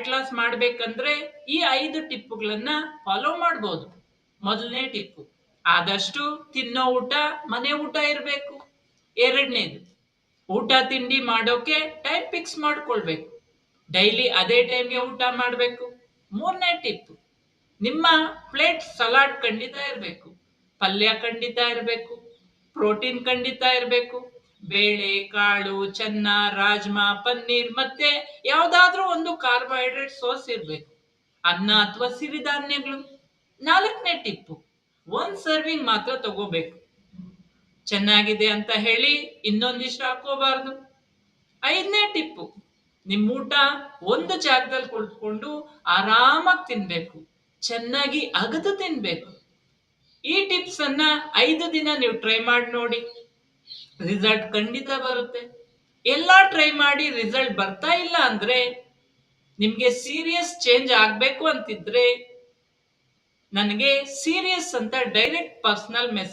Fat loss ಮಾಡ್ಬೇಕಂದ್ರೆ ಈ 5 ಟಿಪ್ಪುಗಳನ್ನ follow ಮಾಡ್ಬೋದು. ಮೊದಲನೇ ಟಿಪ್ಪು, ಆದಷ್ಟು ತಿನ್ನೋ ಊಟ ಮನೆ ಊಟ ಇರಬೇಕು. ಎರಡನೇದು, ಊಟ ತಿಂಡಿ ಮಾಡೋಕೆ ಟೈಮ್ ಫಿಕ್ಸ್ ಮಾಡ್ಕೊಳ್ಬೇಕು. ಡೈಲಿ ಅದೇ ಟೈಮ್ಗೆ ಊಟ ಮಾಡಬೇಕು. ಮೂರನೇ ಟಿಪ್, ನಿಮ್ಮ ಪ್ಲೇಟ್ ಸಲಾಡ್ ಖಂಡಿತ ಇರಬೇಕು, ಪಲ್ಯ ಖಂಡಿತ ಇರಬೇಕು, ಪ್ರೋಟೀನ್ ಖಂಡಿತ ಇರಬೇಕು. ಬೇಳೆ, ಕಾಳು, ಚೆನ್ನ, ರಾಜ್ಮಾ, ಪನ್ನೀರ್ ಮತ್ತೆ ಯಾವ್ದಾದ್ರೂ ಒಂದು ಕಾರ್ಬೋಹೈಡ್ರೇಟ್ ಸೋರ್ಸ್ ಇರಬೇಕು. ಅನ್ನ ಅಥವಾ ಸಿರಿಧಾನ್ಯಗಳು. ನಾಲ್ಕನೇ ಟಿಪ್ಪು, ಒಂದ್ ಸರ್ವಿಂಗ್ ಮಾತ್ರ ತಗೋಬೇಕು. ಚೆನ್ನಾಗಿದೆ ಅಂತ ಹೇಳಿ ಇನ್ನೊಂದಿಷ್ಟು ಹಾಕೋಬಾರ್ದು. ಐದನೇ ಟಿಪ್ಪು, ನಿಮ್ ಊಟ ಒಂದು ಜಾಗದಲ್ಲಿ ಕುಳಿತುಕೊಂಡು ಆರಾಮಾಗಿ ತಿನ್ಬೇಕು, ಚೆನ್ನಾಗಿ ಅಗದು ತಿನ್ಬೇಕು. ಈ ಟಿಪ್ಸ್ ಅನ್ನ 5 ದಿನ ನೀವು ಟ್ರೈ ಮಾಡಿ ನೋಡಿ, ರಿಸಲ್ಟ್ ಖಂಡಿತ ಬರುತ್ತೆ. ಎಲ್ಲಾ ಟ್ರೈ ಮಾಡಿ ರಿಸಲ್ಟ್ ಬರ್ತಾ ಇಲ್ಲ ಅಂದ್ರೆ, ನಿಮ್ಗೆ ಸೀರಿಯಸ್ ಚೇಂಜ್ ಆಗ್ಬೇಕು ಅಂತಿದ್ರೆ ನನಗೆ ಸೀರಿಯಸ್ ಅಂತ ಡೈರೆಕ್ಟ್ ಪರ್ಸನಲ್ ಮೆಸೇಜ್